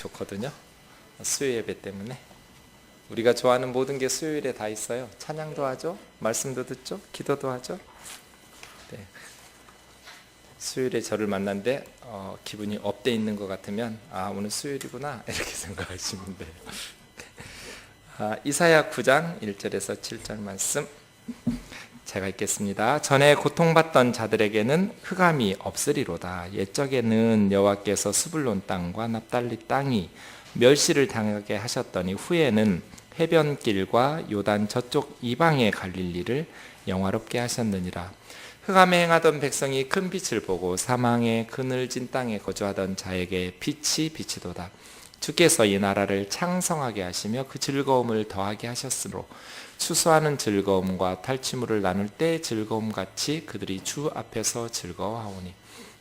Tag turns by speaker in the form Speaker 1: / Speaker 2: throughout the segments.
Speaker 1: 좋거든요. 수요 예배 때문에. 우리가 좋아하는 모든 게 수요일에 다 있어요. 찬양도 하죠, 말씀도 듣죠, 기도도 하죠. 네. 수요일에 저를 만났는데 기분이 업돼 있는 것 같으면 오늘 수요일이구나 이렇게 생각하시면 돼요. 이사야 9장 1절에서 7절 말씀 제가 읽겠습니다. 전에 고통받던 자들에게는 흑암이 없으리로다. 옛적에는 여호와께서 스불론 땅과 납달리 땅이 멸시를 당하게 하셨더니 후에는 해변길과 요단 저쪽 이방의 갈릴리를 영화롭게 하셨느니라. 흑암에 행하던 백성이 큰 빛을 보고 사망의 그늘진 땅에 거주하던 자에게 빛이 비치도다. 주께서 이 나라를 창성하게 하시며 그 즐거움을 더하게 하셨으므로 추수하는 즐거움과 탈취물을 나눌 때 즐거움같이 그들이 주 앞에서 즐거워하오니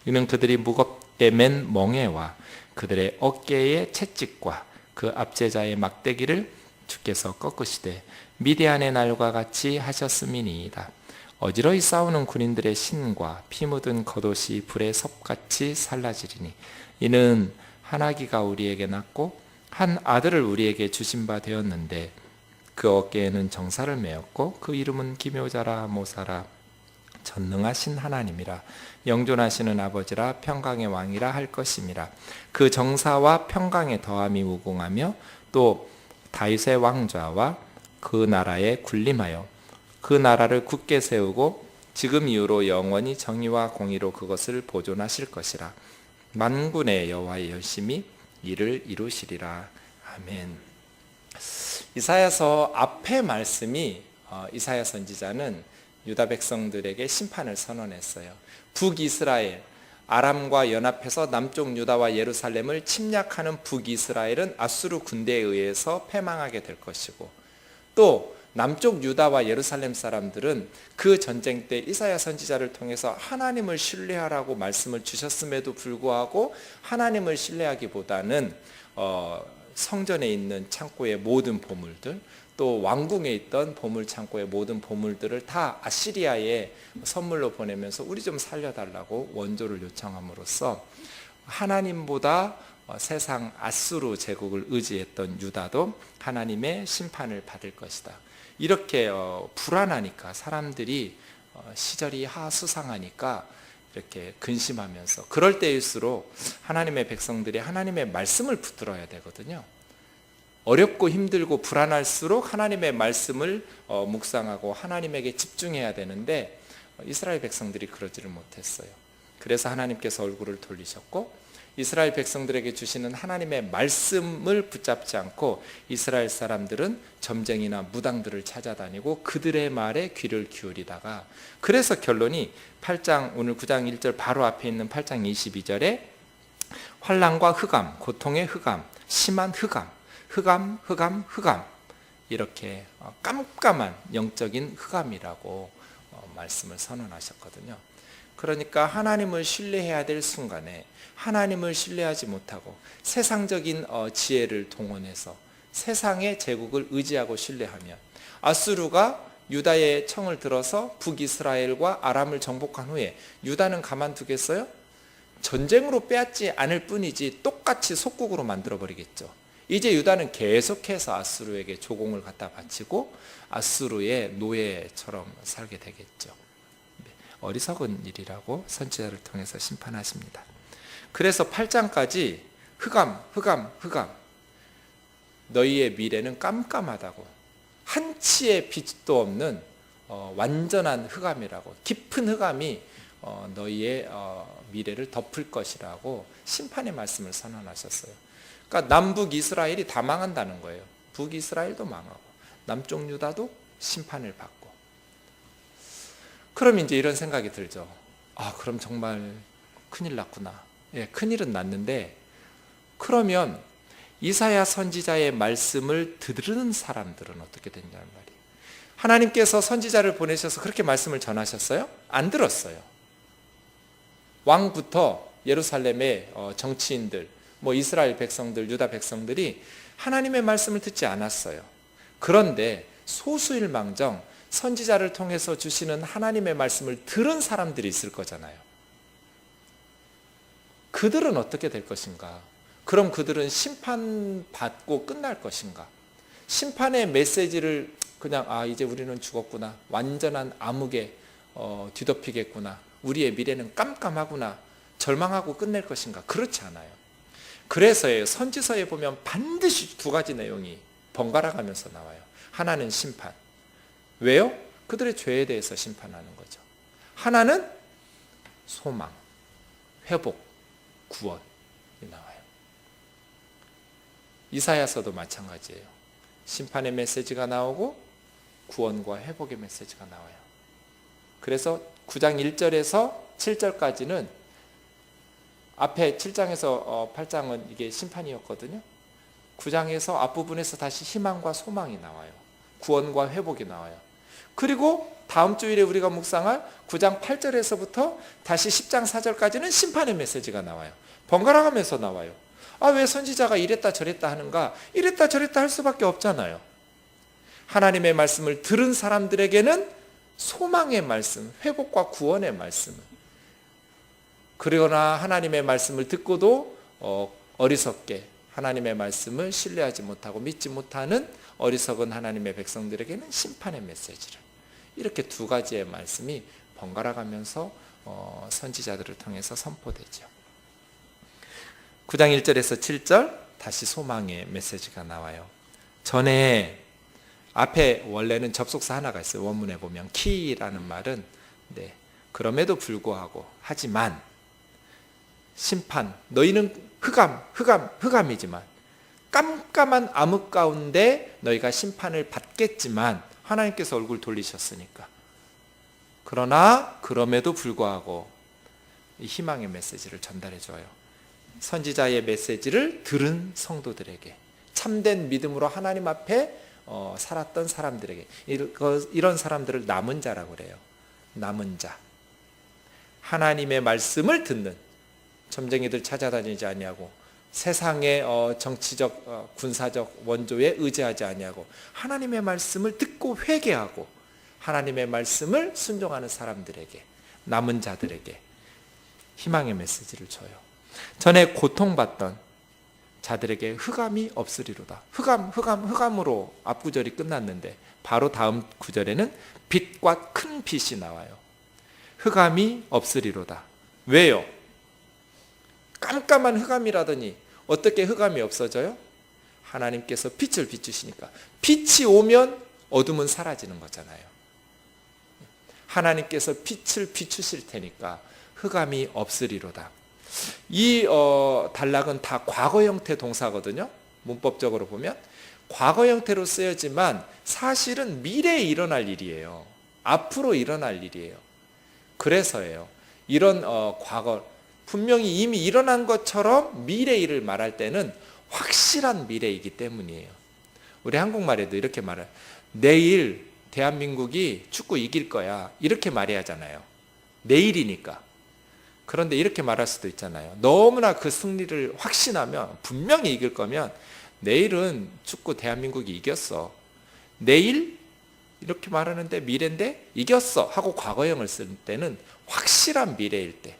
Speaker 1: 이는 그들이 무겁게 맨 멍에와 그들의 어깨의 채찍과 그 압제자의 막대기를 주께서 꺾으시되 미디안의 날과 같이 하셨음이니이다. 어지러이 싸우는 군인들의 신과 피 묻은 겉옷이 불의 섭같이 살라지리니 이는 한 아기가 우리에게 낳고 한 아들을 우리에게 주신 바 되었는데 그 어깨에는 정사를 메었고 그 이름은 기묘자라 모사라 전능하신 하나님이라 영존하시는 아버지라 평강의 왕이라 할 것임이라. 그 정사와 평강의 더함이 무궁하며 또 다윗의 왕좌와 그 나라에 군림하여 그 나라를 굳게 세우고 지금 이후로 영원히 정의와 공의로 그것을 보존하실 것이라. 만군의 여호와의 열심히 이를 이루시리라. 아멘. 이사야서 앞의 말씀이 이사야 선지자는 유다 백성들에게 심판을 선언했어요. 북이스라엘, 아람과 연합해서 남쪽 유다와 예루살렘을 침략하는 북이스라엘은 아수르 군대에 의해서 패망하게 될 것이고, 또 남쪽 유다와 예루살렘 사람들은 그 전쟁 때 이사야 선지자를 통해서 하나님을 신뢰하라고 말씀을 주셨음에도 불구하고 하나님을 신뢰하기보다는 성전에 있는 창고의 모든 보물들, 또 왕궁에 있던 보물 창고의 모든 보물들을 다 아시리아에 선물로 보내면서 우리 좀 살려달라고 원조를 요청함으로써 하나님보다 세상 아수르 제국을 의지했던 유다도 하나님의 심판을 받을 것이다. 이렇게 불안하니까 사람들이 시절이 하수상하니까 이렇게 근심하면서, 그럴 때일수록 하나님의 백성들이 하나님의 말씀을 붙들어야 되거든요. 어렵고 힘들고 불안할수록 하나님의 말씀을 묵상하고 하나님에게 집중해야 되는데 이스라엘 백성들이 그러지를 못했어요. 그래서 하나님께서 얼굴을 돌리셨고 이스라엘 백성들에게 주시는 하나님의 말씀을 붙잡지 않고 이스라엘 사람들은 점쟁이나 무당들을 찾아다니고 그들의 말에 귀를 기울이다가, 그래서 결론이 8장 오늘 9장 1절 바로 앞에 있는 8장 22절에 환난과 흑암, 고통의 흑암, 심한 흑암, 흑암 이렇게 깜깜한 영적인 흑암이라고 말씀을 선언하셨거든요. 그러니까 하나님을 신뢰해야 될 순간에 하나님을 신뢰하지 못하고 세상적인 지혜를 동원해서 세상의 제국을 의지하고 신뢰하면 아수르가 유다의 청을 들어서 북이스라엘과 아람을 정복한 후에 유다는 가만두겠어요? 전쟁으로 빼앗지 않을 뿐이지 똑같이 속국으로 만들어버리겠죠. 이제 유다는 계속해서 아수르에게 조공을 갖다 바치고 아수르의 노예처럼 살게 되겠죠. 어리석은 일이라고 선지자를 통해서 심판하십니다. 그래서 8장까지 흑암 너희의 미래는 깜깜하다고, 한치의 빛도 없는 완전한 흑암이라고, 깊은 흑암이 너희의 미래를 덮을 것이라고 심판의 말씀을 선언하셨어요. 그러니까 남북 이스라엘이 다 망한다는 거예요. 북이스라엘도 망하고 남쪽 유다도 심판을 받고. 그럼 이제 이런 생각이 들죠. 그럼 정말 큰일 났구나. 예, 큰일은 났는데 그러면 이사야 선지자의 말씀을 들은 사람들은 어떻게 되냐는 말이에요. 하나님께서 선지자를 보내셔서 그렇게 말씀을 전하셨어요? 안 들었어요. 왕부터 예루살렘의 정치인들, 이스라엘 백성들, 유다 백성들이 하나님의 말씀을 듣지 않았어요. 그런데 소수일망정 선지자를 통해서 주시는 하나님의 말씀을 들은 사람들이 있을 거잖아요. 그들은 어떻게 될 것인가? 그럼 그들은 심판받고 끝날 것인가? 심판의 메시지를 그냥 이제 우리는 죽었구나, 완전한 암흑에 뒤덮이겠구나, 우리의 미래는 깜깜하구나, 절망하고 끝낼 것인가? 그렇지 않아요. 그래서요, 선지서에 보면 반드시 두 가지 내용이 번갈아 가면서 나와요. 하나는 심판. 왜요? 그들의 죄에 대해서 심판하는 거죠. 하나는 소망, 회복, 구원이 나와요. 이사야서도 마찬가지예요. 심판의 메시지가 나오고 구원과 회복의 메시지가 나와요. 그래서 9장 1절에서 7절까지는 앞에 7장에서 8장은 이게 심판이었거든요. 9장에서 앞부분에서 다시 희망과 소망이 나와요. 구원과 회복이 나와요. 그리고 다음 주일에 우리가 묵상할 9장 8절에서부터 다시 10장 4절까지는 심판의 메시지가 나와요. 번갈아 가면서 나와요. 왜 선지자가 이랬다 저랬다 하는가? 이랬다 저랬다 할 수밖에 없잖아요. 하나님의 말씀을 들은 사람들에게는 소망의 말씀, 회복과 구원의 말씀. 그러나 하나님의 말씀을 듣고도 어리석게 하나님의 말씀을 신뢰하지 못하고 믿지 못하는 어리석은 하나님의 백성들에게는 심판의 메시지를, 이렇게 두 가지의 말씀이 번갈아 가면서 선지자들을 통해서 선포되죠. 9장 1절에서 7절 다시 소망의 메시지가 나와요. 전에 앞에 원래는 접속사 하나가 있어요. 원문에 보면 키라는 말은 그럼에도 불구하고, 하지만, 심판, 너희는 흑암이지만 깜깜한 암흑 가운데 너희가 심판을 받겠지만 하나님께서 얼굴 돌리셨으니까. 그러나 그럼에도 불구하고 이 희망의 메시지를 전달해 줘요. 선지자의 메시지를 들은 성도들에게, 참된 믿음으로 하나님 앞에 살았던 사람들에게, 이런 사람들을 남은 자라고 그래요. 남은 자. 하나님의 말씀을 듣는, 점쟁이들 찾아다니지 아니하고 세상의 정치적 군사적 원조에 의지하지 아니하고 하나님의 말씀을 듣고 회개하고 하나님의 말씀을 순종하는 사람들에게, 남은 자들에게 희망의 메시지를 줘요. 전에 고통받던 자들에게 흑암이 없으리로다. 흑암으로 앞구절이 끝났는데 바로 다음 구절에는 빛과 큰 빛이 나와요. 흑암이 없으리로다. 왜요? 깜깜한 흑암이라더니 어떻게 흑암이 없어져요? 하나님께서 빛을 비추시니까. 빛이 오면 어둠은 사라지는 거잖아요. 하나님께서 빛을 비추실 테니까 흑암이 없으리로다. 이 단락은 다 과거 형태 동사거든요. 문법적으로 보면 과거 형태로 쓰여지만 사실은 미래에 일어날 일이에요. 앞으로 일어날 일이에요. 그래서예요. 이런 과거, 분명히 이미 일어난 것처럼 미래 일을 말할 때는 확실한 미래이기 때문이에요. 우리 한국말에도 이렇게 말해요. 내일 대한민국이 축구 이길 거야, 이렇게 말해야 하잖아요. 내일이니까. 그런데 이렇게 말할 수도 있잖아요. 너무나 그 승리를 확신하면, 분명히 이길 거면 내일은 축구 대한민국이 이겼어. 내일 이렇게 말하는데 미래인데 이겼어 하고 과거형을 쓸 때는 확실한 미래일 때.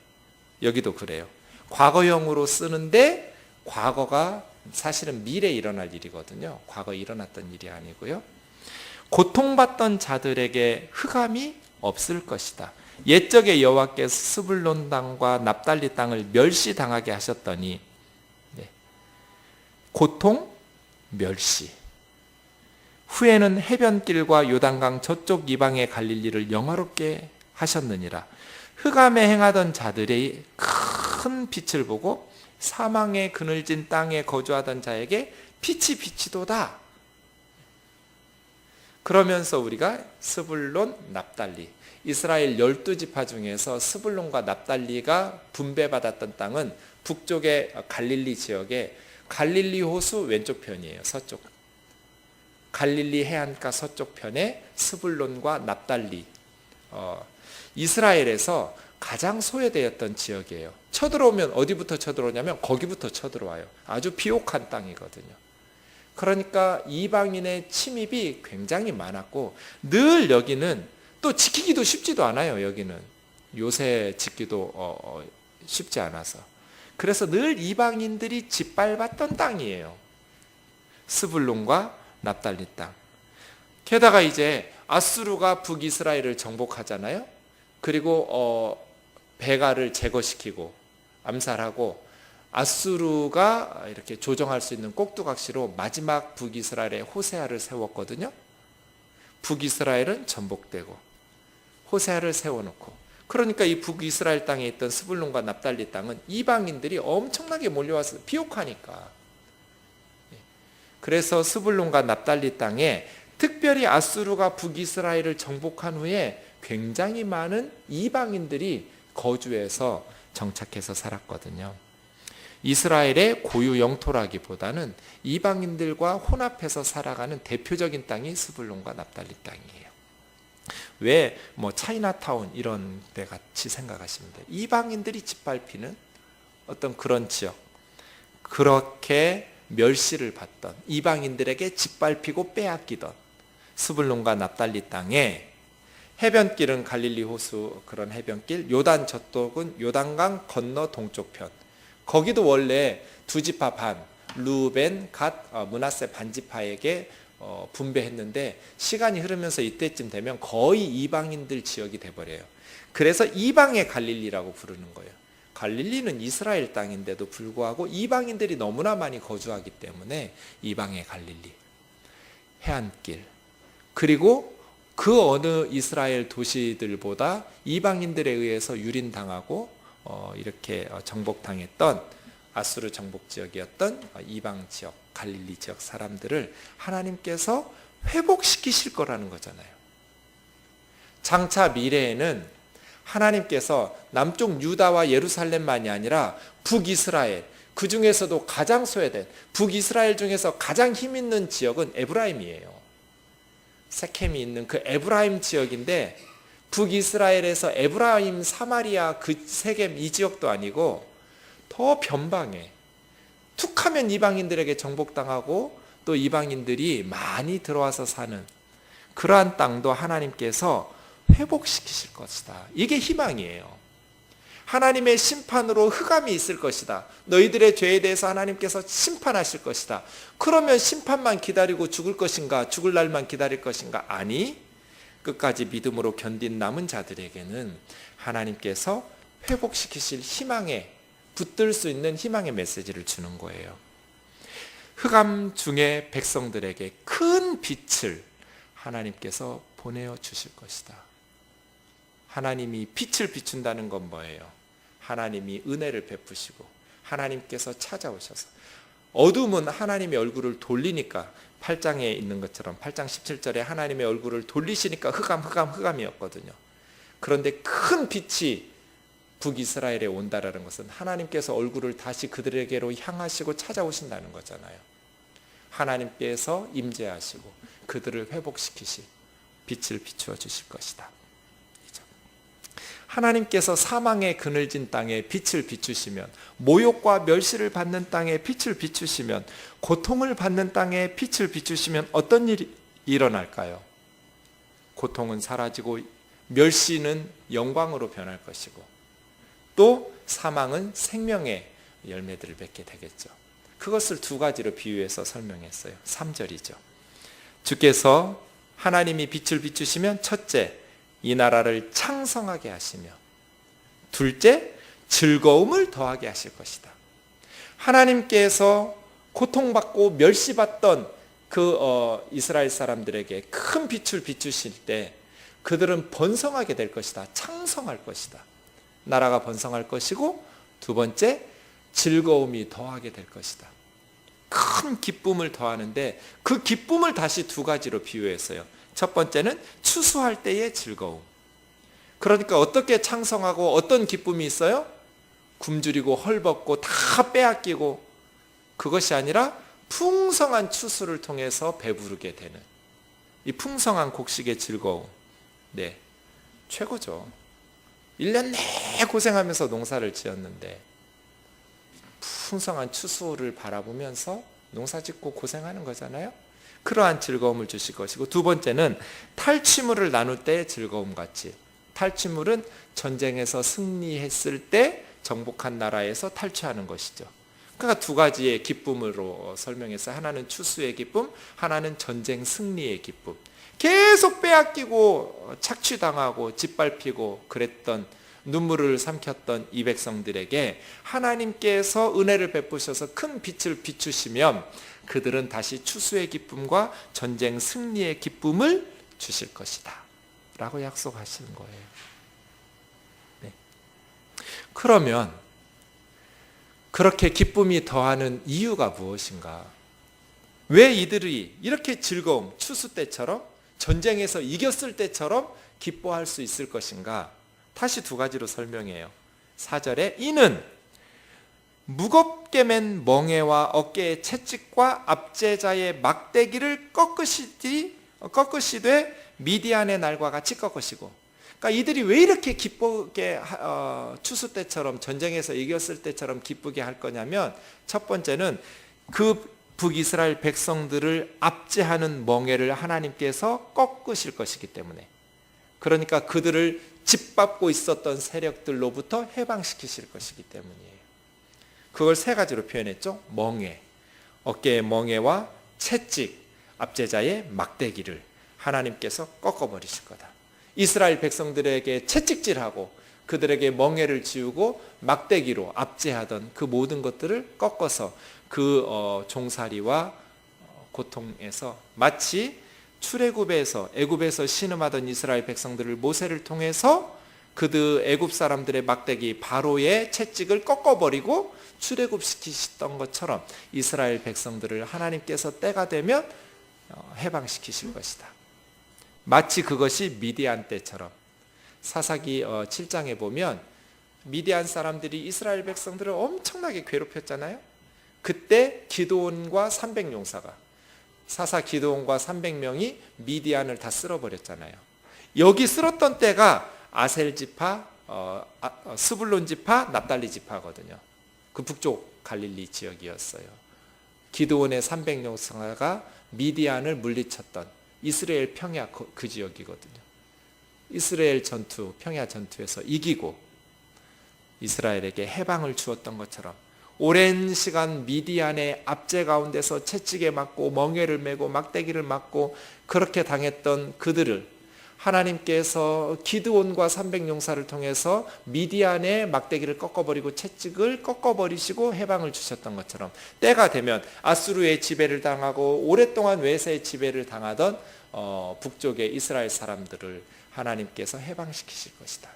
Speaker 1: 여기도 그래요. 과거형으로 쓰는데 과거가 사실은 미래에 일어날 일이거든요. 과거에 일어났던 일이 아니고요. 고통받던 자들에게 흑암이 없을 것이다. 옛적에 여호와께서 스불론 땅과 납달리 땅을 멸시당하게 하셨더니, 고통, 멸시. 후에는 해변길과 요단강 저쪽 이방의 갈릴리를 영화롭게 하셨느니라. 흑암에 행하던 자들의 큰 빛을 보고 사망의 그늘진 땅에 거주하던 자에게 빛이 비치도다. 그러면서 우리가 스불론, 납달리, 이스라엘 12지파 중에서 스불론과 납달리가 분배받았던 땅은 북쪽의 갈릴리 지역에 갈릴리 호수 왼쪽 편이에요. 서쪽. 갈릴리 해안가 서쪽 편에 스불론과 납달리, 이스라엘에서 가장 소외되었던 지역이에요. 쳐들어오면 어디부터 쳐들어오냐면 거기부터 쳐들어와요. 아주 비옥한 땅이거든요. 그러니까 이방인의 침입이 굉장히 많았고, 늘 여기는 또 지키기도 쉽지도 않아요. 여기는 요새 짓기도 쉽지 않아서. 그래서 늘 이방인들이 짓밟았던 땅이에요. 스불론과 납달리 땅. 게다가 이제 아수르가 북이스라엘을 정복하잖아요. 그리고 베가를 제거시키고 암살하고 아수르가 이렇게 조정할 수 있는 꼭두각시로 마지막 북이스라엘에 호세아를 세웠거든요. 북이스라엘은 전복되고 호세아를 세워놓고, 그러니까 이 북이스라엘 땅에 있던 스불론과 납달리 땅은 이방인들이 엄청나게 몰려와서 비옥하니까. 그래서 스불론과 납달리 땅에 특별히 아수르가 북이스라엘을 정복한 후에 굉장히 많은 이방인들이 거주해서 정착해서 살았거든요. 이스라엘의 고유 영토라기보다는 이방인들과 혼합해서 살아가는 대표적인 땅이 스불론과 납달리 땅이에요. 왜 차이나타운 이런 데 같이 생각하시면 돼요. 이방인들이 짓밟히는 어떤 그런 지역, 그렇게 멸시를 받던, 이방인들에게 짓밟히고 빼앗기던 스불론과 납달리 땅에 해변길은 갈릴리 호수 그런 해변길, 요단 저쪽은 요단강 건너 동쪽편, 거기도 원래 두 지파 반, 루벤, 갓, 므낫세 반지파에게 분배했는데 시간이 흐르면서 이때쯤 되면 거의 이방인들 지역이 돼버려요. 그래서 이방의 갈릴리라고 부르는 거예요. 갈릴리는 이스라엘 땅인데도 불구하고 이방인들이 너무나 많이 거주하기 때문에 이방의 갈릴리, 해안길, 그리고 그 어느 이스라엘 도시들보다 이방인들에 의해서 유린당하고 이렇게 정복당했던 아수르 정복 지역이었던 이방 지역, 갈릴리 지역 사람들을 하나님께서 회복시키실 거라는 거잖아요. 장차 미래에는 하나님께서 남쪽 유다와 예루살렘만이 아니라 북이스라엘, 그 중에서도 가장 소외된 북이스라엘 중에서 가장 힘 있는 지역은 에브라임이에요. 세켐이 있는 그 에브라임 지역인데, 북이스라엘에서 에브라임, 사마리아, 그 세겜 이 지역도 아니고 더 변방에, 툭하면 이방인들에게 정복당하고 또 이방인들이 많이 들어와서 사는 그러한 땅도 하나님께서 회복시키실 것이다. 이게 희망이에요. 하나님의 심판으로 흑암이 있을 것이다. 너희들의 죄에 대해서 하나님께서 심판하실 것이다. 그러면 심판만 기다리고 죽을 것인가? 죽을 날만 기다릴 것인가? 아니, 끝까지 믿음으로 견딘 남은 자들에게는 하나님께서 회복시키실 희망에 붙들 수 있는 희망의 메시지를 주는 거예요. 흑암 중에 백성들에게 큰 빛을 하나님께서 보내어 주실 것이다. 하나님이 빛을 비춘다는 건 뭐예요? 하나님이 은혜를 베푸시고 하나님께서 찾아오셔서, 어둠은 하나님의 얼굴을 돌리니까 8장에 있는 것처럼 8장 17절에 하나님의 얼굴을 돌리시니까 흑암이었거든요. 그런데 큰 빛이 북이스라엘에 온다라는 것은 하나님께서 얼굴을 다시 그들에게로 향하시고 찾아오신다는 거잖아요. 하나님께서 임재하시고 그들을 회복시키시 빛을 비추어 주실 것이다. 하나님께서 사망의 그늘진 땅에 빛을 비추시면, 모욕과 멸시를 받는 땅에 빛을 비추시면, 고통을 받는 땅에 빛을 비추시면 어떤 일이 일어날까요? 고통은 사라지고 멸시는 영광으로 변할 것이고, 또 사망은 생명의 열매들을 맺게 되겠죠. 그것을 두 가지로 비유해서 설명했어요. 3절이죠. 주께서 하나님이 빛을 비추시면 첫째, 이 나라를 창성하게 하시며, 둘째, 즐거움을 더하게 하실 것이다. 하나님께서 고통받고 멸시받던 그 이스라엘 사람들에게 큰 빛을 비추실 때 그들은 번성하게 될 것이다. 창성할 것이다. 나라가 번성할 것이고, 두 번째, 즐거움이 더하게 될 것이다. 큰 기쁨을 더하는데 그 기쁨을 다시 두 가지로 비유했어요. 첫 번째는 추수할 때의 즐거움. 그러니까 어떻게 창성하고 어떤 기쁨이 있어요? 굶주리고 헐벗고 다 빼앗기고, 그것이 아니라 풍성한 추수를 통해서 배부르게 되는 이 풍성한 곡식의 즐거움. 네, 최고죠. 1년 내 고생하면서 농사를 지었는데 풍성한 추수를 바라보면서 농사 짓고 고생하는 거잖아요. 그러한 즐거움을 주실 것이고, 두 번째는 탈취물을 나눌 때의 즐거움 같이, 탈취물은 전쟁에서 승리했을 때 정복한 나라에서 탈취하는 것이죠. 그러니까 두 가지의 기쁨으로 설명했어요. 하나는 추수의 기쁨, 하나는 전쟁 승리의 기쁨. 계속 빼앗기고 착취당하고 짓밟히고 그랬던, 눈물을 삼켰던 이 백성들에게 하나님께서 은혜를 베푸셔서 큰 빛을 비추시면 그들은 다시 추수의 기쁨과 전쟁 승리의 기쁨을 주실 것이다 라고 약속하시는 거예요. 네. 그러면 그렇게 기쁨이 더하는 이유가 무엇인가? 왜 이들이 이렇게 즐거움, 추수 때처럼, 전쟁에서 이겼을 때처럼 기뻐할 수 있을 것인가? 다시 두 가지로 설명해요. 4절에 이는 무겁게 맨 멍에와 어깨의 채찍과 압제자의 막대기를 꺾으시되 미디안의 날과 같이 꺾으시고. 그러니까 이들이 왜 이렇게 기쁘게 추수 때처럼, 전쟁에서 이겼을 때처럼 기쁘게 할 거냐면, 첫 번째는 그 북이스라엘 백성들을 압제하는 멍에를 하나님께서 꺾으실 것이기 때문에, 그러니까 그들을 짓밟고 있었던 세력들로부터 해방시키실 것이기 때문이에요. 그걸 세 가지로 표현했죠. 멍에, 어깨의 멍에와 채찍, 압제자의 막대기를 하나님께서 꺾어버리실 거다. 이스라엘 백성들에게 채찍질하고 그들에게 멍에를 지우고 막대기로 압제하던 그 모든 것들을 꺾어서 그 종살이와 고통에서, 마치 출애굽에서, 애굽에서 신음하던 이스라엘 백성들을 모세를 통해서 그들 애굽 사람들의 막대기 바로의 채찍을 꺾어버리고 출애굽시키셨던 것처럼 이스라엘 백성들을 하나님께서 때가 되면 해방시키실 것이다. 마치 그것이 미디안 때처럼, 사사기 7장에 보면 미디안 사람들이 이스라엘 백성들을 엄청나게 괴롭혔잖아요. 그때 기드온과 300용사가, 사사 기드온과 300명이 미디안을 다 쓸어버렸잖아요. 여기 쓸었던 때가 아셀 지파, 스불론 지파, 납달리 지파거든요. 그 북쪽 갈릴리 지역이었어요. 기드온의 300용사가 미디안을 물리쳤던 이스라엘 평야 그 지역이거든요. 이스라엘 전투, 평야 전투에서 이기고 이스라엘에게 해방을 주었던 것처럼 오랜 시간 미디안의 압제 가운데서 채찍에 맞고 멍에를 메고 막대기를 맞고 그렇게 당했던 그들을 하나님께서 기드온과 300용사를 통해서 미디안의 막대기를 꺾어버리고 채찍을 꺾어버리시고 해방을 주셨던 것처럼, 때가 되면 아수르의 지배를 당하고 오랫동안 외세의 지배를 당하던 북쪽의 이스라엘 사람들을 하나님께서 해방시키실 것이다.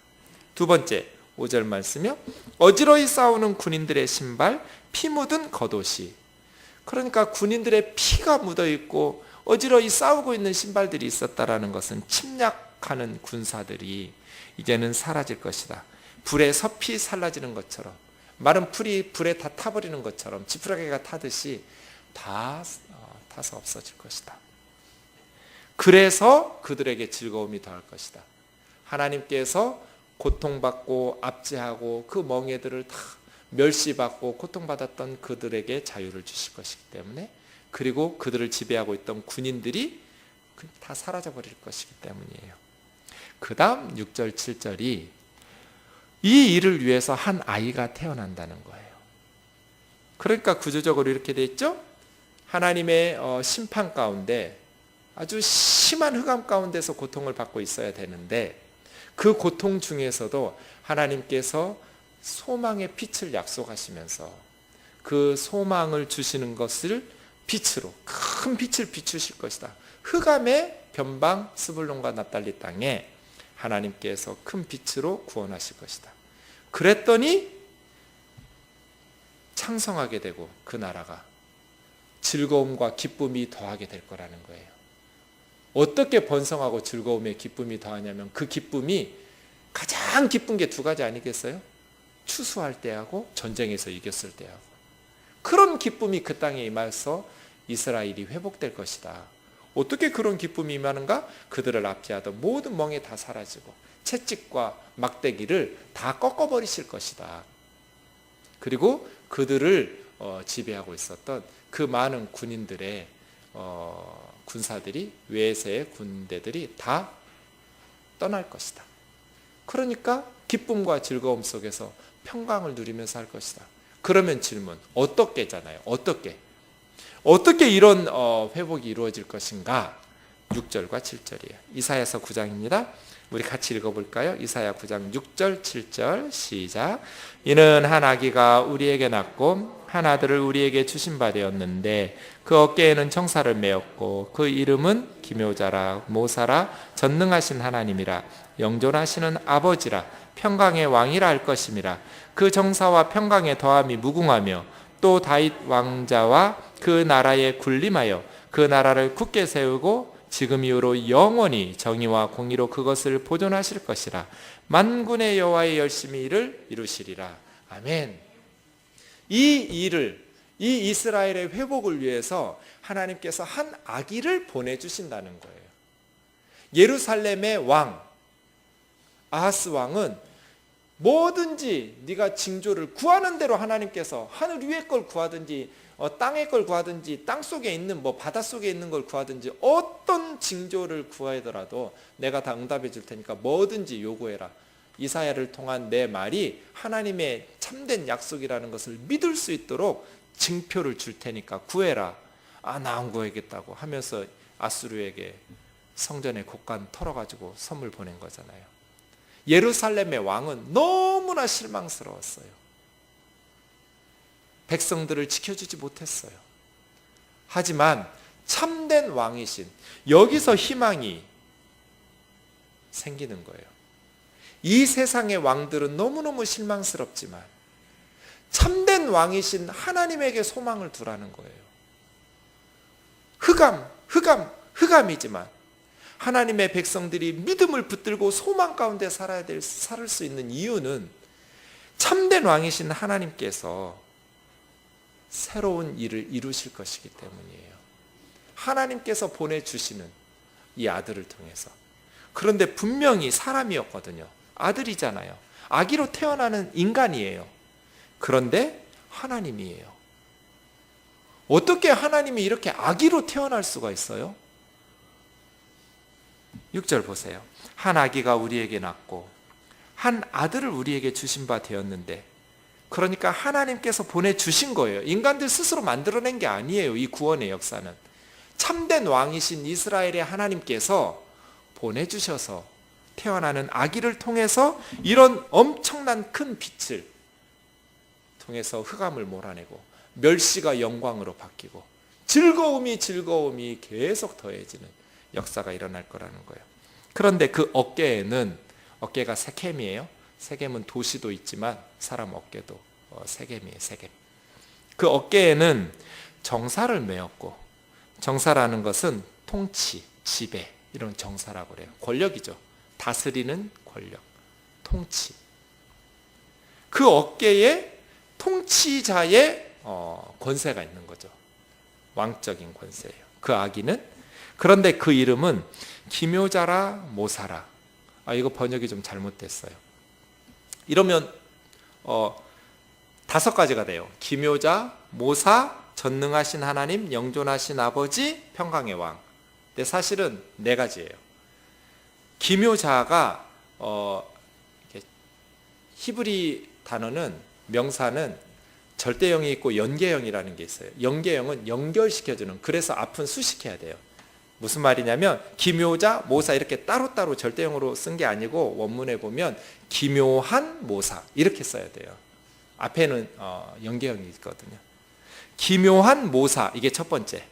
Speaker 1: 두 번째 5절 말씀이요, 어지러이 싸우는 군인들의 신발, 피 묻은 겉옷이. 그러니까 군인들의 피가 묻어있고 어지러이 싸우고 있는 신발들이 있었다라는 것은 침략하는 군사들이 이제는 사라질 것이다. 불에 섭이 살라지는 것처럼, 마른 풀이 불에 다 타버리는 것처럼 지푸라기가 타듯이 다 타서 없어질 것이다. 그래서 그들에게 즐거움이 더할 것이다. 하나님께서 고통받고 압제하고 그 멍에들을 다 멸시받고 고통받았던 그들에게 자유를 주실 것이기 때문에, 그리고 그들을 지배하고 있던 군인들이 다 사라져버릴 것이기 때문이에요. 그 다음 6절 7절이 이 일을 위해서 한 아이가 태어난다는 거예요. 그러니까 구조적으로 이렇게 돼 있죠. 하나님의 심판 가운데, 아주 심한 흑암 가운데서 고통을 받고 있어야 되는데, 그 고통 중에서도 하나님께서 소망의 빛을 약속하시면서 그 소망을 주시는 것을 빛으로, 큰 빛을 비추실 것이다. 흑암의 변방 스불론과 납달리 땅에 하나님께서 큰 빛으로 구원하실 것이다. 그랬더니 창성하게 되고 그 나라가 즐거움과 기쁨이 더하게 될 거라는 거예요. 어떻게 번성하고 즐거움에 기쁨이 더하냐면, 그 기쁨이 가장 기쁜 게 두 가지 아니겠어요? 추수할 때하고 전쟁에서 이겼을 때하고. 그런 기쁨이 그 땅에 임해서 이스라엘이 회복될 것이다. 어떻게 그런 기쁨이 임하는가? 그들을 압제하던 모든 멍에 다 사라지고 채찍과 막대기를 다 꺾어버리실 것이다. 그리고 그들을 지배하고 있었던 그 많은 군인들의 군사들이, 외세의 군대들이 다 떠날 것이다. 그러니까 기쁨과 즐거움 속에서 평강을 누리면서 할 것이다. 그러면 질문, 어떻게잖아요. 어떻게 이런 회복이 이루어질 것인가? 6절과 7절이에요. 이사야서 9장입니다. 우리 같이 읽어볼까요? 이사야 9장 6절 7절 시작. 이는 한 아기가 우리에게 낳고 한 아들을 우리에게 주신 바 되었는데 그 어깨에는 청사를 메었고 그 이름은 기묘자라 모사라 전능하신 하나님이라 영존하시는 아버지라 평강의 왕이라 할 것임이라. 그 정사와 평강의 더함이 무궁하며 또 다윗 왕자와 그 나라에 군림하여 그 나라를 굳게 세우고 지금 이후로 영원히 정의와 공의로 그것을 보존하실 것이라. 만군의 여호와의 열심히 일을 이루시리라. 아멘. 이 이스라엘의 회복을 위해서 하나님께서 한 아기를 보내주신다는 거예요. 예루살렘의 왕 아하스 왕은 뭐든지 네가 징조를 구하는 대로 하나님께서 하늘 위의 걸 구하든지 땅의 걸 구하든지 땅속에 있는 바닷속에 있는 걸 구하든지 어떤 징조를 구하더라도 내가 다 응답해 줄 테니까 뭐든지 요구해라. 이사야를 통한 내 말이 하나님의 참된 약속이라는 것을 믿을 수 있도록 징표를 줄 테니까 구해라. 나 안 구하겠다고 하면서 아수르에게 성전의 곳간 털어가지고 선물 보낸 거잖아요. 예루살렘의 왕은 너무나 실망스러웠어요. 백성들을 지켜주지 못했어요. 하지만 참된 왕이신, 여기서 희망이 생기는 거예요. 이 세상의 왕들은 너무너무 실망스럽지만 참된 왕이신 하나님에게 소망을 두라는 거예요. 흑암이지만 하나님의 백성들이 믿음을 붙들고 소망 가운데 살 수 있는 이유는 참된 왕이신 하나님께서 새로운 일을 이루실 것이기 때문이에요. 하나님께서 보내주시는 이 아들을 통해서. 그런데 분명히 사람이었거든요. 아들이잖아요. 아기로 태어나는 인간이에요. 그런데 하나님이에요. 어떻게 하나님이 이렇게 아기로 태어날 수가 있어요? 6절 보세요. 한 아기가 우리에게 낳고 한 아들을 우리에게 주신 바 되었는데, 그러니까 하나님께서 보내주신 거예요. 인간들 스스로 만들어낸 게 아니에요. 이 구원의 역사는 참된 왕이신 이스라엘의 하나님께서 보내주셔서 태어나는 아기를 통해서 이런 엄청난 큰 빛을 통해서 흑암을 몰아내고 멸시가 영광으로 바뀌고 즐거움이 계속 더해지는 역사가 일어날 거라는 거예요. 그런데 그 어깨가 세겜이에요. 세겜은 도시도 있지만 사람 어깨도 세겜이에요. 세겜. 그 어깨에는 정사를 메었고, 정사라는 것은 통치, 지배 이런 정사라고 그래요. 권력이죠. 다스리는 권력, 통치. 그 어깨에 통치자의 권세가 있는 거죠. 왕적인 권세예요. 그 아기는. 그런데 그 이름은 기묘자라 모사라. 이거 번역이 좀 잘못됐어요. 이러면 5가지가 돼요. 기묘자, 모사, 전능하신 하나님, 영존하신 아버지, 평강의 왕. 근데 사실은 4가지예요. 기묘자가 히브리 단어는, 명사는 절대형이 있고 연계형이라는 게 있어요. 연계형은 연결시켜주는, 그래서 앞은 수식해야 돼요. 무슨 말이냐면 기묘자, 모사 이렇게 따로따로 절대형으로 쓴 게 아니고 원문에 보면 기묘한 모사 이렇게 써야 돼요. 앞에는 연계형이 있거든요. 기묘한 모사, 이게 첫 번째.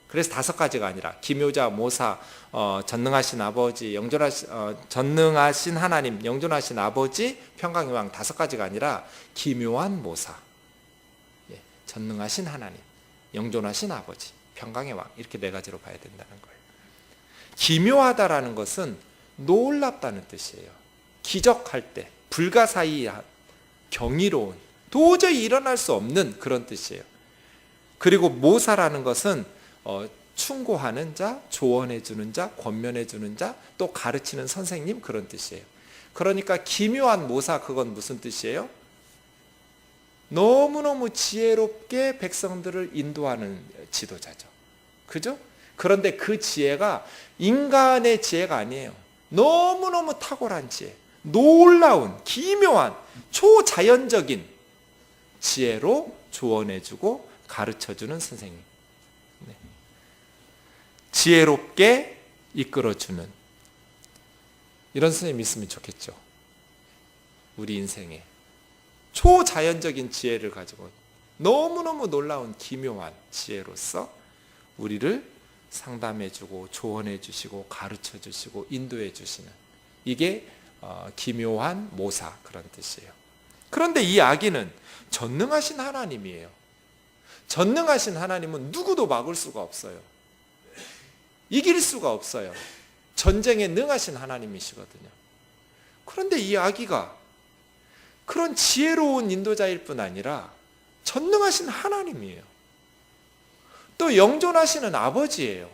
Speaker 1: 그래서 5가지가 아니라 기묘자, 모사, 전능하신 아버지, 전능하신 하나님, 영존하신 아버지, 평강의 왕 5가지가 아니라 기묘한 모사, 전능하신 하나님, 영존하신 아버지, 평강의 왕, 이렇게 4가지로 봐야 된다는 거예요. 기묘하다라는 것은 놀랍다는 뜻이에요. 기적할 때, 불가사의한, 경이로운, 도저히 일어날 수 없는 그런 뜻이에요. 그리고 모사라는 것은 충고하는 자, 조언해 주는 자, 권면해 주는 자, 또 가르치는 선생님, 그런 뜻이에요. 그러니까 기묘한 모사, 그건 무슨 뜻이에요? 너무너무 지혜롭게 백성들을 인도하는 지도자죠. 그죠? 그런데 그 지혜가 인간의 지혜가 아니에요. 너무너무 탁월한 지혜, 놀라운 기묘한 초자연적인 지혜로 조언해주고 가르쳐주는 선생님. 네. 지혜롭게 이끌어주는 이런 선생님이 있으면 좋겠죠. 우리 인생에 초자연적인 지혜를 가지고 너무너무 놀라운 기묘한 지혜로서 우리를 상담해주고 조언해주시고 가르쳐주시고 인도해주시는, 이게 기묘한 모사, 그런 뜻이에요. 그런데 이 아기는 전능하신 하나님이에요. 전능하신 하나님은 누구도 막을 수가 없어요. 이길 수가 없어요. 전쟁에 능하신 하나님이시거든요. 그런데 이 아기가 그런 지혜로운 인도자일 뿐 아니라 전능하신 하나님이에요. 또 영존하시는 아버지예요.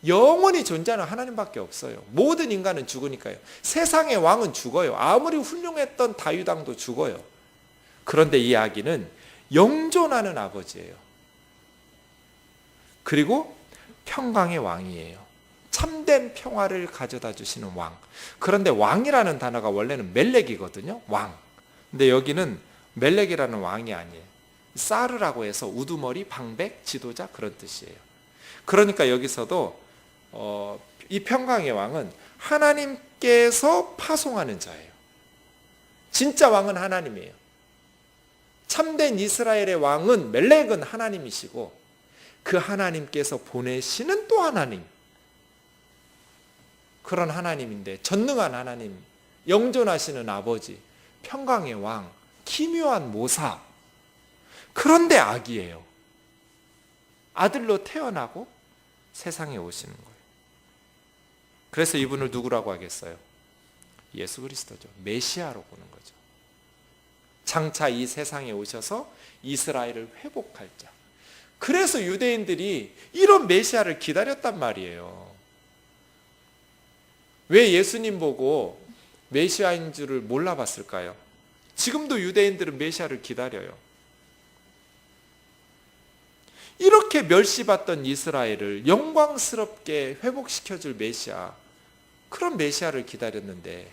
Speaker 1: 영원히 존재하는 하나님밖에 없어요. 모든 인간은 죽으니까요. 세상의 왕은 죽어요. 아무리 훌륭했던 다윗 왕도 죽어요. 그런데 이 아기는 영존하는 아버지예요. 그리고 평강의 왕이에요. 참된 평화를 가져다 주시는 왕. 그런데 왕이라는 단어가 원래는 멜렉이거든요. 왕. 근데 여기는 멜렉이라는 왕이 아니에요. 사르라고 해서 우두머리, 방백, 지도자, 그런 뜻이에요. 그러니까 여기서도 이 평강의 왕은 하나님께서 파송하는 자예요. 진짜 왕은 하나님이에요. 참된 이스라엘의 왕은, 멜렉은 하나님이시고 그 하나님께서 보내시는 또 하나님, 그런 하나님인데, 전능한 하나님, 영존하시는 아버지, 평강의 왕, 기묘한 모사. 그런데 아기예요. 아들로 태어나고 세상에 오시는 거예요. 그래서 이분을 누구라고 하겠어요? 예수 그리스도죠. 메시아로 보는 거죠. 장차 이 세상에 오셔서 이스라엘을 회복할 자. 그래서 유대인들이 이런 메시아를 기다렸단 말이에요. 왜 예수님 보고 메시아인 줄을 몰라봤을까요? 지금도 유대인들은 메시아를 기다려요. 이렇게 멸시받던 이스라엘을 영광스럽게 회복시켜줄 메시아, 그런 메시아를 기다렸는데,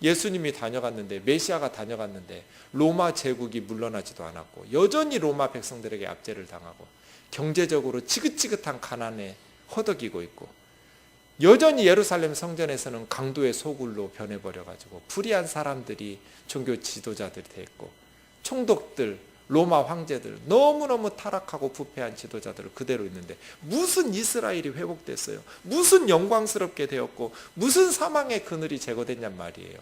Speaker 1: 예수님이 다녀갔는데, 메시아가 다녀갔는데 로마 제국이 물러나지도 않았고 여전히 로마 백성들에게 압제를 당하고 경제적으로 지긋지긋한 가난에 허덕이고 있고, 여전히 예루살렘 성전에서는 강도의 소굴로 변해버려가지고 불의한 사람들이 종교 지도자들이 됐고, 총독들, 로마 황제들, 너무너무 타락하고 부패한 지도자들을 그대로 있는데 무슨 이스라엘이 회복됐어요? 무슨 영광스럽게 되었고 무슨 사망의 그늘이 제거됐냔 말이에요.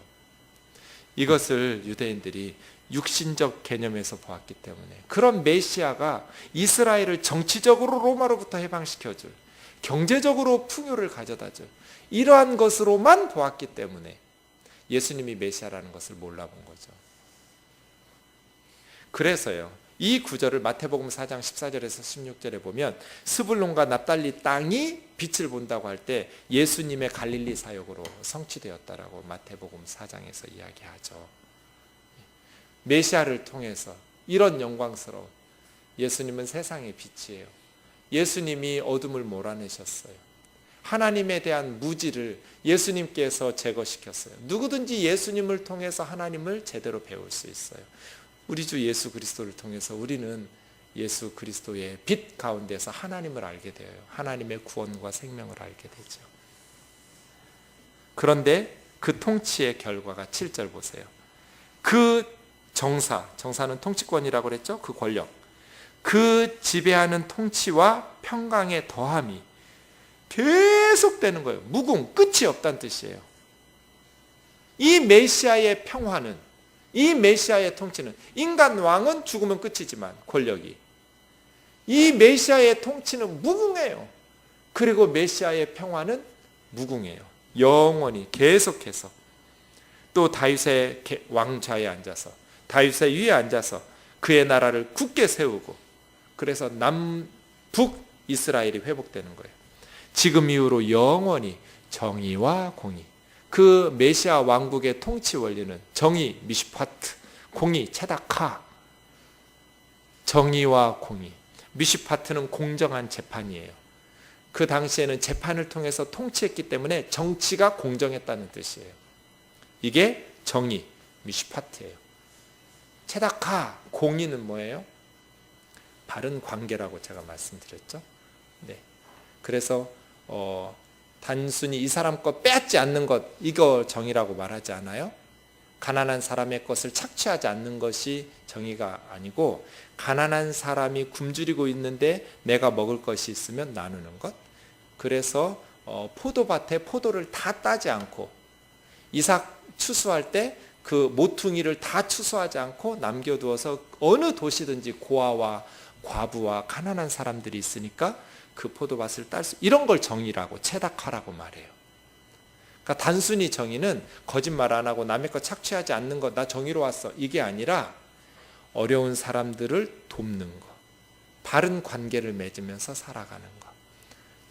Speaker 1: 이것을 유대인들이 육신적 개념에서 보았기 때문에, 그런 메시아가 이스라엘을 정치적으로 로마로부터 해방시켜줄, 경제적으로 풍요를 가져다줄, 이러한 것으로만 보았기 때문에 예수님이 메시아라는 것을 몰라본 거죠. 그래서요, 이 구절을 마태복음 4장 14절에서 16절에 보면 스불론과 납달리 땅이 빛을 본다고 할 때 예수님의 갈릴리 사역으로 성취되었다라고 마태복음 4장에서 이야기하죠. 메시아를 통해서 이런 영광스러운, 예수님은 세상의 빛이에요. 예수님이 어둠을 몰아내셨어요. 하나님에 대한 무지를 예수님께서 제거시켰어요. 누구든지 예수님을 통해서 하나님을 제대로 배울 수 있어요. 우리 주 예수 그리스도를 통해서 우리는 예수 그리스도의 빛 가운데서 하나님을 알게 되어요. 하나님의 구원과 생명을 알게 되죠. 그런데 그 통치의 결과가 7절 보세요. 그 정사는 통치권이라고 그랬죠. 그 권력, 그 지배하는 통치와 평강의 더함이 계속되는 거예요. 무궁, 끝이 없다는 뜻이에요. 이 메시아의 평화는, 이 메시아의 통치는, 인간 왕은 죽으면 끝이지만 권력이, 이 메시아의 통치는 무궁해요. 그리고 메시아의 평화는 무궁해요. 영원히 계속해서. 또 다윗의 왕좌에 앉아서, 다윗의 위에 앉아서 그의 나라를 굳게 세우고, 그래서 남북 이스라엘이 회복되는 거예요. 지금 이후로 영원히 정의와 공의, 그 메시아 왕국의 통치 원리는 정의, 미슈파트, 공의, 체다카. 정의와 공의, 미슈파트는 공정한 재판이에요. 그 당시에는 재판을 통해서 통치했기 때문에 정치가 공정했다는 뜻이에요. 이게 정의, 미슈파트예요. 체다카, 공의는 뭐예요? 바른 관계라고 제가 말씀드렸죠. 네. 그래서 단순히 이 사람 것 빼앗지 않는 것, 이거 정의라고 말하지 않아요. 가난한 사람의 것을 착취하지 않는 것이 정의가 아니고, 가난한 사람이 굶주리고 있는데 내가 먹을 것이 있으면 나누는 것. 그래서 포도밭에 포도를 다 따지 않고, 이삭 추수할 때 그 모퉁이를 다 추수하지 않고 남겨두어서 어느 도시든지 고아와 과부와 가난한 사람들이 있으니까 그 포도밭을 딸 수, 이런 걸 정의라고, 체다카라고 말해요. 그러니까 단순히 정의는 거짓말 안 하고 남의 것 착취하지 않는 것, 나 정의로 왔어, 이게 아니라 어려운 사람들을 돕는 것, 바른 관계를 맺으면서 살아가는 것.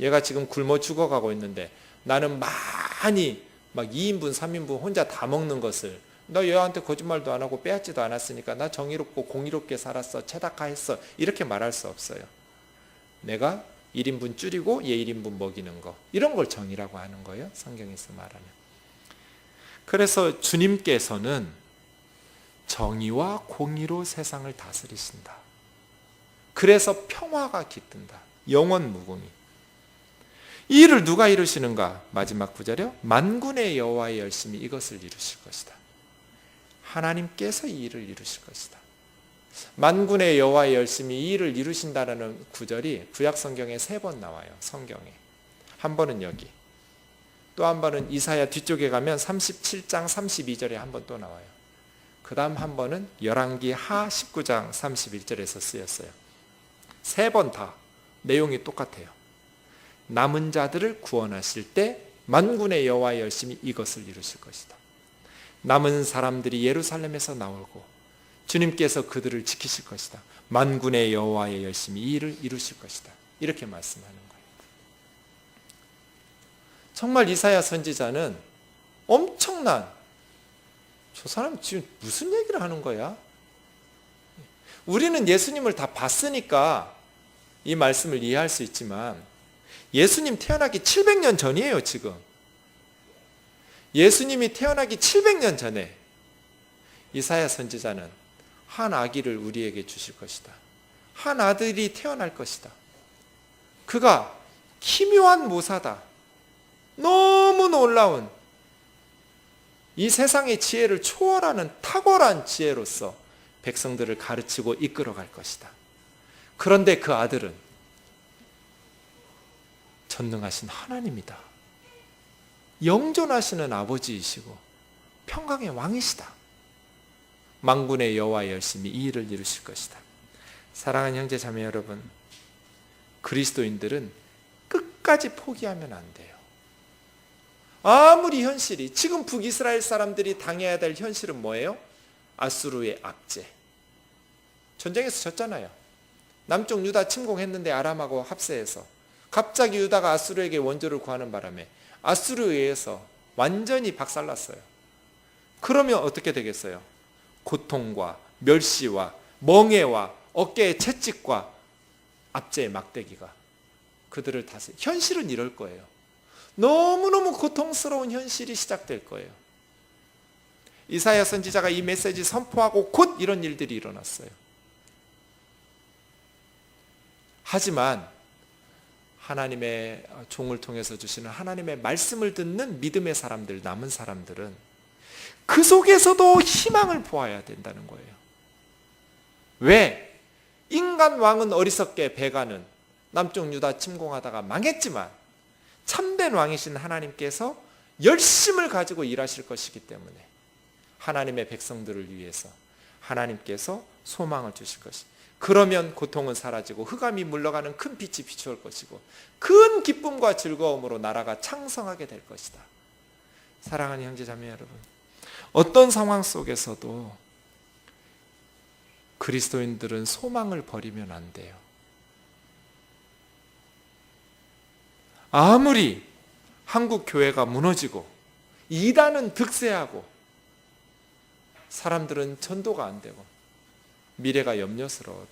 Speaker 1: 얘가 지금 굶어 죽어가고 있는데 나는 많이 막 2인분 3인분 혼자 다 먹는 것을, 너 얘한테 거짓말도 안 하고 빼앗지도 않았으니까 나 정의롭고 공의롭게 살았어, 체다카했어, 이렇게 말할 수 없어요. 내가 1인분 줄이고 얘 1인분 먹이는 거, 이런 걸 정의라고 하는 거예요, 성경에서 말하는. 그래서 주님께서는 정의와 공의로 세상을 다스리신다. 그래서 평화가 깃든다. 영원 무궁이. 이 일을 누가 이루시는가? 마지막 구절이요. 만군의 여호와의 열심히 이것을 이루실 것이다. 하나님께서 이 일을 이루실 것이다. 만군의 여호와의 열심히 이 일을 이루신다라는 구절이 구약 성경에 3번 나와요. 성경에. 한 번은 여기. 또 한 번은 이사야 뒤쪽에 가면 37장 32절에 한 번 또 나와요. 그 다음 한 번은 열왕기 하 19장 31절에서 쓰였어요. 3번 다 내용이 똑같아요. 남은 자들을 구원하실 때 만군의 여호와의 열심히 이것을 이루실 것이다. 남은 사람들이 예루살렘에서 나오고 주님께서 그들을 지키실 것이다. 만군의 여호와의 열심히 이 일을 이루실 것이다. 이렇게 말씀하는 거예요. 정말 이사야 선지자는 엄청난, 저 사람 지금 무슨 얘기를 하는 거야? 우리는 예수님을 다 봤으니까 이 말씀을 이해할 수 있지만 예수님 태어나기 700년 전이에요, 지금. 예수님이 태어나기 700년 전에 이사야 선지자는 한 아기를 우리에게 주실 것이다. 한 아들이 태어날 것이다. 그가 기묘한 모사다. 너무 놀라운 이 세상의 지혜를 초월하는 탁월한 지혜로서 백성들을 가르치고 이끌어갈 것이다. 그런데 그 아들은 전능하신 하나님이다. 영존하시는 아버지이시고 평강의 왕이시다. 만군의 여호와의 열심히 이 일을 이루실 것이다. 사랑하는 형제 자매 여러분, 그리스도인들은 끝까지 포기하면 안 돼요. 아무리 현실이, 지금 북이스라엘 사람들이 당해야 될 현실은 뭐예요? 아수르의 압제. 전쟁에서 졌잖아요. 남쪽 유다 침공했는데 아람하고 합세해서 갑자기 유다가 아수르에게 원조를 구하는 바람에 아수르에 의해서 완전히 박살났어요. 그러면 어떻게 되겠어요? 고통과 멸시와 멍해와 어깨의 채찍과 압제의 막대기가 그들을 다스려. 현실은 이럴 거예요. 너무너무 고통스러운 현실이 시작될 거예요. 이사야 선지자가 이 메시지 선포하고 곧 이런 일들이 일어났어요. 하지만 하나님의 종을 통해서 주시는 하나님의 말씀을 듣는 믿음의 사람들, 남은 사람들은 그 속에서도 희망을 보아야 된다는 거예요. 왜? 인간 왕은 어리석게 배가는 남쪽 유다 침공하다가 망했지만 참된 왕이신 하나님께서 열심을 가지고 일하실 것이기 때문에 하나님의 백성들을 위해서 하나님께서 소망을 주실 것입니다. 그러면 고통은 사라지고 흑암이 물러가는 큰 빛이 비추올 것이고 큰 기쁨과 즐거움으로 나라가 창성하게 될 것이다. 사랑하는 형제 자매 여러분, 어떤 상황 속에서도 그리스도인들은 소망을 버리면 안 돼요. 아무리 한국 교회가 무너지고 이단은 득세하고 사람들은 전도가 안 되고 미래가 염려스러워도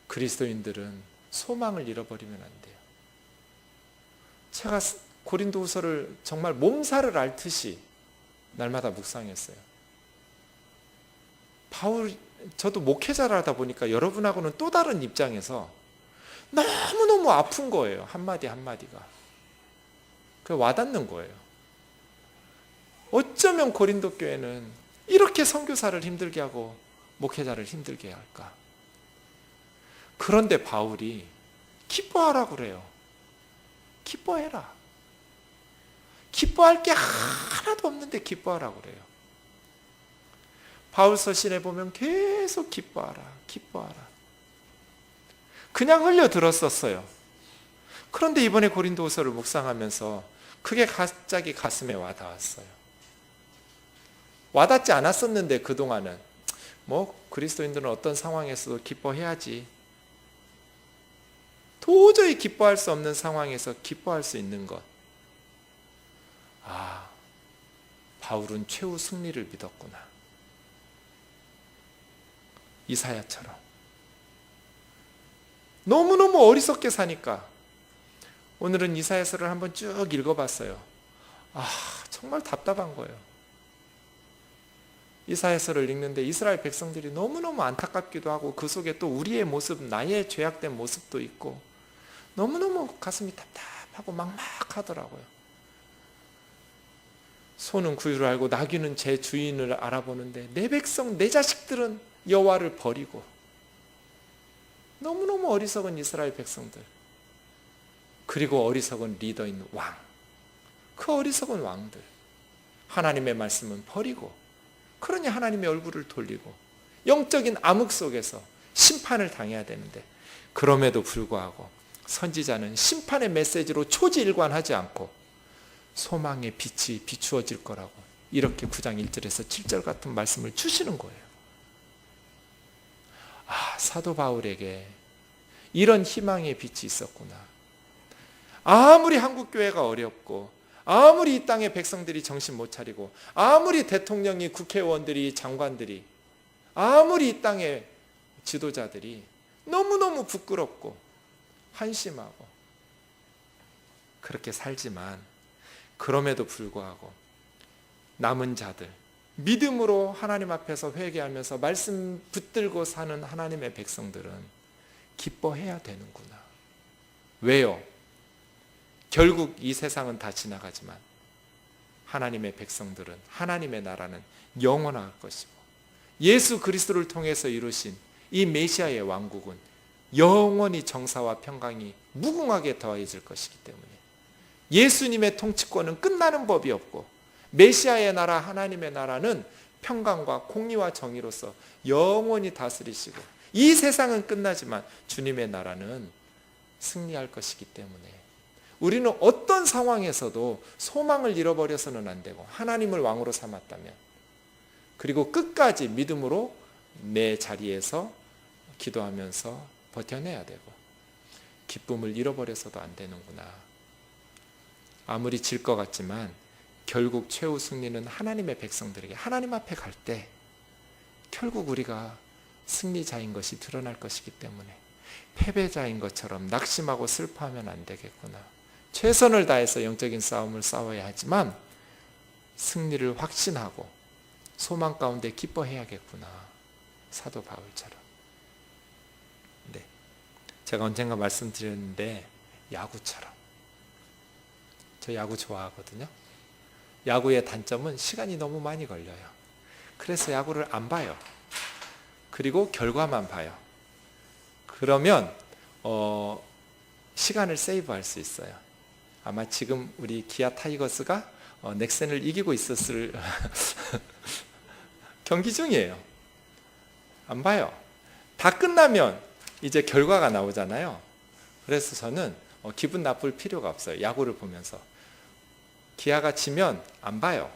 Speaker 1: 그리스도인들은 소망을 잃어버리면 안 돼요. 제가 고린도후서를 정말 몸살을 앓듯이 날마다 묵상했어요. 저도 목회자를 하다 보니까 여러분하고는 또 다른 입장에서 너무너무 아픈 거예요. 한마디 한마디가. 그게 와닿는 거예요. 어쩌면 고린도 교회는 이렇게 선교사를 힘들게 하고 목회자를 힘들게 할까? 그런데 바울이 기뻐하라고 그래요. 기뻐해라. 기뻐할 게 하나도 없는데 기뻐하라고 그래요. 바울 서신에 보면 계속 기뻐하라, 기뻐하라. 그냥 흘려들었었어요. 그런데 이번에 고린도후서를 묵상하면서 그게 갑자기 가슴에 와닿았어요. 와닿지 않았었는데 그동안은 그리스도인들은 어떤 상황에서도 기뻐해야지. 도저히 기뻐할 수 없는 상황에서 기뻐할 수 있는 것. 바울은 최후 승리를 믿었구나. 이사야처럼. 너무너무 어리석게 사니까 오늘은 이사야서를 한번 쭉 읽어봤어요. 정말 답답한 거예요. 이사야서를 읽는데 이스라엘 백성들이 너무너무 안타깝기도 하고 그 속에 또 우리의 모습, 나의 죄악된 모습도 있고 너무너무 가슴이 답답하고 막막하더라고요. 소는 구유를 알고 나귀는 제 주인을 알아보는데 내 백성, 내 자식들은 여호와를 버리고. 너무너무 어리석은 이스라엘 백성들. 그리고 어리석은 리더인 왕. 그 어리석은 왕들. 하나님의 말씀은 버리고, 그러니 하나님의 얼굴을 돌리고 영적인 암흑 속에서 심판을 당해야 되는데, 그럼에도 불구하고 선지자는 심판의 메시지로 초지일관하지 않고 소망의 빛이 비추어질 거라고 이렇게 9장 1절에서 7절 같은 말씀을 주시는 거예요. 사도 바울에게 이런 희망의 빛이 있었구나. 아무리 한국교회가 어렵고, 아무리 이 땅의 백성들이 정신 못 차리고, 아무리 대통령이, 국회의원들이, 장관들이, 아무리 이 땅의 지도자들이 너무너무 부끄럽고 한심하고 그렇게 살지만, 그럼에도 불구하고 남은 자들, 믿음으로 하나님 앞에서 회개하면서 말씀 붙들고 사는 하나님의 백성들은 기뻐해야 되는구나. 왜요? 결국 이 세상은 다 지나가지만 하나님의 백성들은, 하나님의 나라는 영원할 것이고, 예수 그리스도를 통해서 이루신 이 메시아의 왕국은 영원히 정사와 평강이 무궁하게 더해질 것이기 때문에 예수님의 통치권은 끝나는 법이 없고, 메시아의 나라, 하나님의 나라는 평강과 공의와 정의로서 영원히 다스리시고, 이 세상은 끝나지만 주님의 나라는 승리할 것이기 때문에 우리는 어떤 상황에서도 소망을 잃어버려서는 안 되고, 하나님을 왕으로 삼았다면, 그리고 끝까지 믿음으로 내 자리에서 기도하면서 버텨내야 되고, 기쁨을 잃어버려서도 안 되는구나. 아무리 질 것 같지만 결국 최후 승리는 하나님의 백성들에게, 하나님 앞에 갈 때 결국 우리가 승리자인 것이 드러날 것이기 때문에 패배자인 것처럼 낙심하고 슬퍼하면 안 되겠구나. 최선을 다해서 영적인 싸움을 싸워야 하지만 승리를 확신하고 소망 가운데 기뻐해야겠구나. 사도 바울처럼. 네, 제가 언젠가 말씀드렸는데 야구처럼. 저 야구 좋아하거든요. 야구의 단점은 시간이 너무 많이 걸려요. 그래서 야구를 안 봐요. 그리고 결과만 봐요. 그러면 시간을 세이브할 수 있어요. 아마 지금 우리 기아 타이거스가 넥센을 이기고 있었을 경기 중이에요. 안 봐요. 다 끝나면 이제 결과가 나오잖아요. 그래서 저는 기분 나쁠 필요가 없어요. 야구를 보면서. 기아가 지면 안 봐요.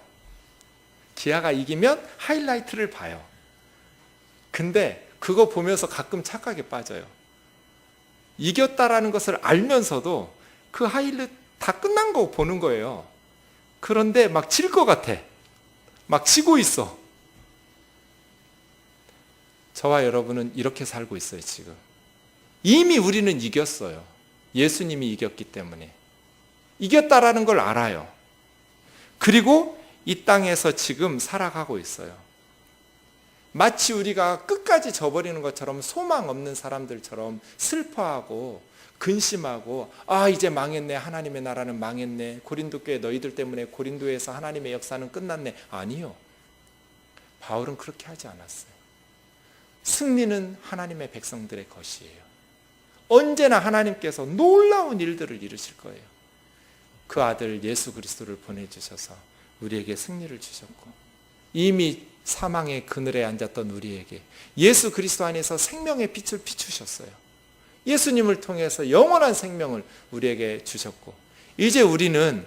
Speaker 1: 기아가 이기면 하이라이트를 봐요. 근데 그거 보면서 가끔 착각에 빠져요. 이겼다라는 것을 알면서도 그 하이라이트 다 끝난 거 보는 거예요. 그런데 막 질 것 같아. 막 지고 있어. 저와 여러분은 이렇게 살고 있어요, 지금. 이미 우리는 이겼어요. 예수님이 이겼기 때문에. 이겼다라는 걸 알아요. 그리고 이 땅에서 지금 살아가고 있어요. 마치 우리가 끝까지 져버리는 것처럼 소망 없는 사람들처럼 슬퍼하고 근심하고 이제 망했네. 하나님의 나라는 망했네. 고린도 교회 너희들 때문에 고린도에서 하나님의 역사는 끝났네. 아니요. 바울은 그렇게 하지 않았어요. 승리는 하나님의 백성들의 것이에요. 언제나 하나님께서 놀라운 일들을 이루실 거예요. 그 아들 예수 그리스도를 보내주셔서 우리에게 승리를 주셨고, 이미 사망의 그늘에 앉았던 우리에게 예수 그리스도 안에서 생명의 빛을 비추셨어요. 예수님을 통해서 영원한 생명을 우리에게 주셨고, 이제 우리는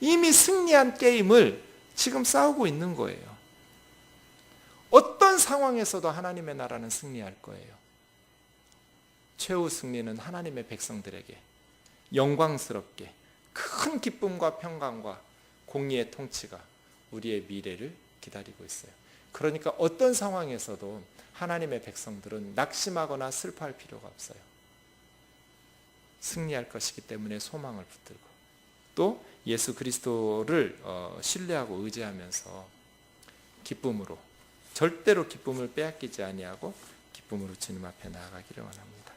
Speaker 1: 이미 승리한 게임을 지금 싸우고 있는 거예요. 어떤 상황에서도 하나님의 나라는 승리할 거예요. 최후 승리는 하나님의 백성들에게 영광스럽게 큰 기쁨과 평강과 공의의 통치가 우리의 미래를 기다리고 있어요. 그러니까 어떤 상황에서도 하나님의 백성들은 낙심하거나 슬퍼할 필요가 없어요. 승리할 것이기 때문에 소망을 붙들고, 또 예수 그리스도를 신뢰하고 의지하면서 기쁨으로, 절대로 기쁨을 빼앗기지 아니하고 기쁨으로 주님 앞에 나아가기를 원합니다.